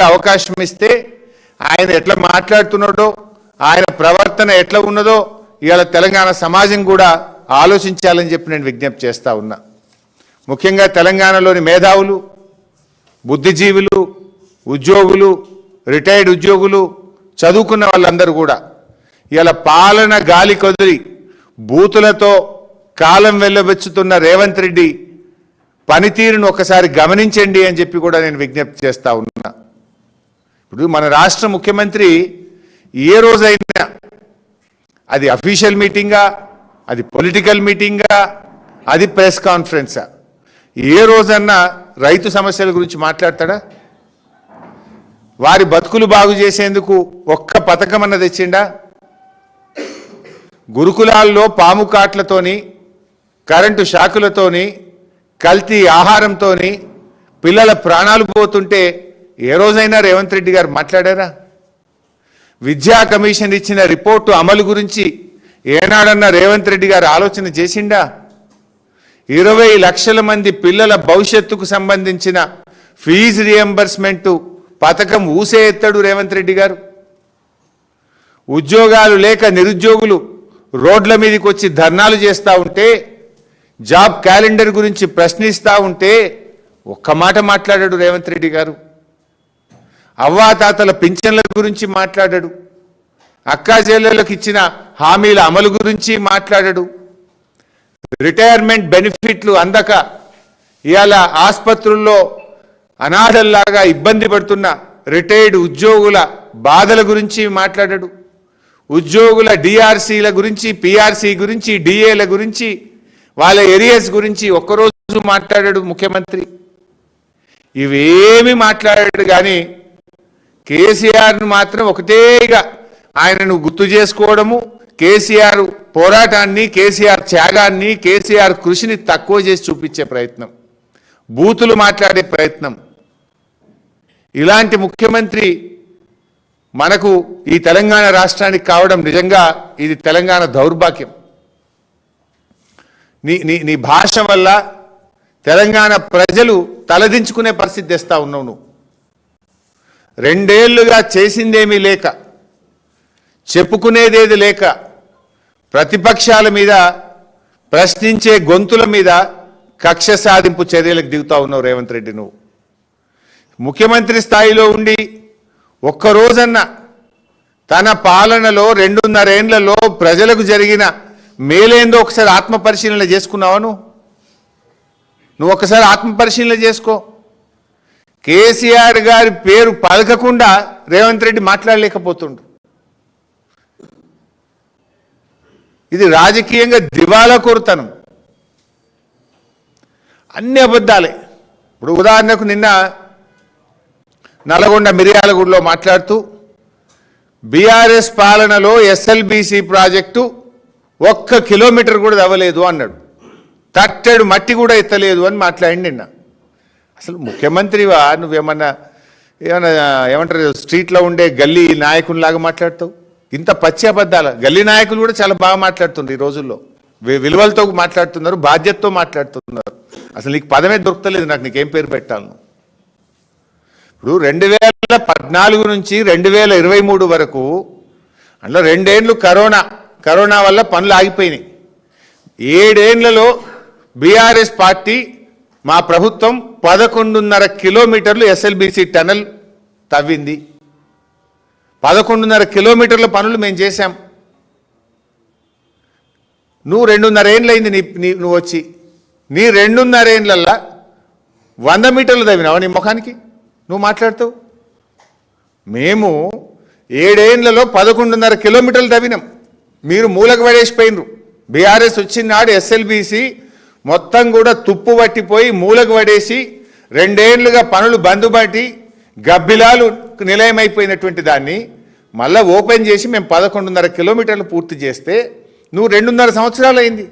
అవకాశం ఇస్తే ఆయన ఎట్లా మాట్లాడుతున్నాడో ఆయన ప్రవర్తన ఎట్లా ఉన్నదో ఇవాళ తెలంగాణ సమాజం కూడా ఆలోచించాలని చెప్పి నేను విజ్ఞప్తి చేస్తా ఉన్నా. ముఖ్యంగా తెలంగాణలోని మేధావులు, బుద్ధిజీవులు, ఉద్యోగులు, రిటైర్డ్ ఉద్యోగులు, చదువుకున్న వాళ్ళందరూ కూడా ఇవాళ పాలన గాలి కొదిరి బూతులతో కాలం వెళ్ళబెచ్చుతున్న రేవంత్ రెడ్డి పనితీరును ఒకసారి గమనించండి అని చెప్పి కూడా నేను విజ్ఞప్తి చేస్తా ఉన్నా. ఇప్పుడు మన రాష్ట్ర ముఖ్యమంత్రి ఏ రోజైనా అది అఫీషియల్ మీటింగా, అది పొలిటికల్ మీటింగా, అది ప్రెస్ కాన్ఫరెన్సా, ఏ రోజన్నా రైతు సమస్యల గురించి మాట్లాడతాడా? వారి బతుకులు బాగు చేసేందుకు ఒక్క పథకం అన్న తెచ్చిండా? గురుకులాల్లో పాము కాట్లతోని, కరెంటు షాకులతోని, కల్తీ ఆహారంతోని పిల్లల ప్రాణాలు పోతుంటే ఏ రోజైనా రేవంత్ రెడ్డి గారు మాట్లాడారా? విద్యా కమిషన్ ఇచ్చిన రిపోర్టు అమలు గురించి ఏనాడన్నా రేవంత్ రెడ్డి గారు ఆలోచన చేసిండా? 20 లక్షల మంది పిల్లల భవిష్యత్తుకు సంబంధించిన ఫీజు రియంబర్స్మెంట్ పథకం ఊసే ఎత్తాడు రేవంత్ రెడ్డి గారు. ఉద్యోగాలు లేక నిరుద్యోగులు రోడ్ల మీదకి వచ్చి ధర్నాలు చేస్తూ ఉంటే, జాబ్ క్యాలెండర్ గురించి ప్రశ్నిస్తూ ఉంటే ఒక్క మాట మాట్లాడాడు రేవంత్ రెడ్డి గారు. అవ్వాతాతల పింఛన్ల గురించి మాట్లాడాడు. అక్కా చెల్లెళ్ళకు ఇచ్చిన హామీల అమలు గురించి మాట్లాడాడు. రిటైర్మెంట్ బెనిఫిట్లు అందక ఇవాళ ఆసుపత్రుల్లో అనాథల్లాగా ఇబ్బంది పడుతున్న రిటైర్డ్ ఉద్యోగుల బాధల గురించి మాట్లాడాడు. ఉద్యోగుల డిఆర్సీల గురించి, పిఆర్సీ గురించి, డిఏల గురించి, వాళ్ళ ఏరియాస్ గురించి ఒక్కరోజు మాట్లాడాడు ముఖ్యమంత్రి. ఇవేమి మాట్లాడాడు కానీ కేసీఆర్ను మాత్రం ఒకటేగా ఆయనను గుర్తు చేసుకోవడము, కేసీఆర్ పోరాటాన్ని, కేసీఆర్ త్యాగాన్ని, కేసీఆర్ కృషిని తక్కువ చేసి చూపించే ప్రయత్నం, బూతులు మాట్లాడే ప్రయత్నం. ఇలాంటి ముఖ్యమంత్రి మనకు ఈ తెలంగాణ రాష్ట్రానికి కావడం నిజంగా ఇది తెలంగాణ దౌర్భాగ్యం. నీ భాష వల్ల తెలంగాణ ప్రజలు తలదించుకునే పరిస్థితి తెస్తా ఉన్నావు నువ్వు. 2 ఏళ్లుగా చేసిందేమీ లేక, చెప్పుకునేదేది లేక, ప్రతిపక్షాల మీద, ప్రశ్నించే గొంతుల మీద కక్ష సాధింపు చర్యలకు దిగుతా ఉన్నావు రేవంత్ రెడ్డి. నువ్వు ముఖ్యమంత్రి స్థాయిలో ఉండి ఒక్కరోజన్నా తన పాలనలో 2.5 ఏళ్లలో ప్రజలకు జరిగిన మేలేందో ఒకసారి ఆత్మపరిశీలన చేసుకున్నావా? నువ్వు ఒకసారి ఆత్మపరిశీలన చేసుకో. కేసీఆర్ గారి పేరు పలకకుండా రేవంత్ రెడ్డి మాట్లాడలేకపోతుండు. ఇది రాజకీయంగా దివాలా కోరుతనం, అన్ని అబద్ధాలే. ఇప్పుడు ఉదాహరణకు నిన్న నల్గొండ మిర్యాలగూడలో మాట్లాడుతూ బీఆర్ఎస్ పాలనలో ఎస్ఎల్బీసీ ప్రాజెక్టు 1 కిలోమీటర్ కూడా తవ్వలేదు అన్నాడు. తట్టెడు మట్టి కూడా ఎత్తలేదు అని మాట్లాడి నిన్న. అసలు ముఖ్యమంత్రివా నువ్వేమన్నా ఏమంటారు స్ట్రీట్లో ఉండే గల్లీ నాయకునిలాగా మాట్లాడతావు? ఇంత పచ్చి అబద్ధాల. గల్లీ నాయకులు కూడా చాలా బాగా మాట్లాడుతున్నారు ఈ రోజుల్లో, విలువలతో మాట్లాడుతున్నారు, బాధ్యతతో మాట్లాడుతున్నారు. అసలు నీకు పదమే దొరుకుతలేదు నాకు, నీకేం పేరు పెట్టాలను. ఇప్పుడు 2014 నుంచి 2023 వరకు అందులో 2 ఏళ్ళు కరోనా వల్ల పనులు ఆగిపోయినాయి. 7 ఏళ్లలో బీఆర్ఎస్ పార్టీ, మా ప్రభుత్వం 11.5 కిలోమీటర్లు ఎస్ఎల్బీసీ టనల్ తవ్వింది. 11.5 కిలోమీటర్ల పనులు మేము చేశాం. నువ్వు 2.5 ఏళ్ళైంది నువ్వు వచ్చి. నీ 2.5 ఏళ్ళల్లో 100 మీటర్లు తవ్వినావా నీ ముఖానికి? నువ్వు మాట్లాడుతావు. మేము 7 ఏళ్లలో 11.5 కిలోమీటర్లు తవ్వినాం. మీరు మూలకు పడేసిపోయినరు. బీఆర్ఎస్ వచ్చిన నాడు ఎస్ఎల్బీసీ మొత్తం కూడా తుప్పు పట్టిపోయి మూలకు పడేసి 2 ఏళ్లుగా పనులు బందుబాటి గబ్బిలాలు నిలయమైపోయినటువంటి దాన్ని మళ్ళీ ఓపెన్ చేసి మేము 11.5 కిలోమీటర్లు పూర్తి చేస్తే నువ్వు 2.5 సంవత్సరాలు అయింది.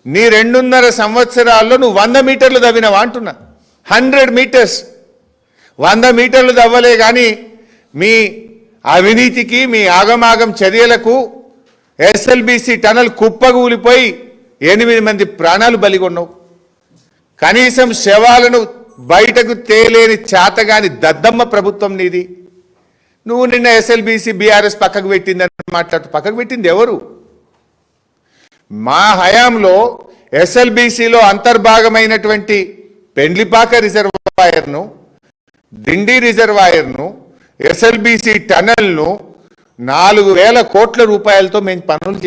నీ 2.5 సంవత్సరాల్లో నువ్వు 100 మీటర్లు తవ్వినావా అంటున్నా. 100 మీటర్స్, 100 మీటర్లు తవ్వలే కానీ మీ అవినీతికి, మీ ఆగమాగం చర్యలకు ఎస్ఎల్బీసీ టనల్ కుప్పగూలిపోయి 8 మంది ప్రాణాలు బలిగొన్నావు. కనీసం శవాలను బయటకు తేలేని చేతగాని దద్దమ్మ ప్రభుత్వం నీది. నువ్వు నిన్న ఎస్ఎల్బీసీ బీఆర్ఎస్ పక్కకు పెట్టిందని మాట్లాడుతూ, పక్కకు పెట్టింది ఎవరు? మా హయాంలో ఎస్ఎల్బీసీలో అంతర్భాగమైనటువంటి పెండ్లిపాక రిజర్వాయర్ను, దిండి రిజర్వాయర్ను, ఎస్ఎల్బీసీ టనల్ను 4,000 కోట్ల రూపాయలతో మేము పనులు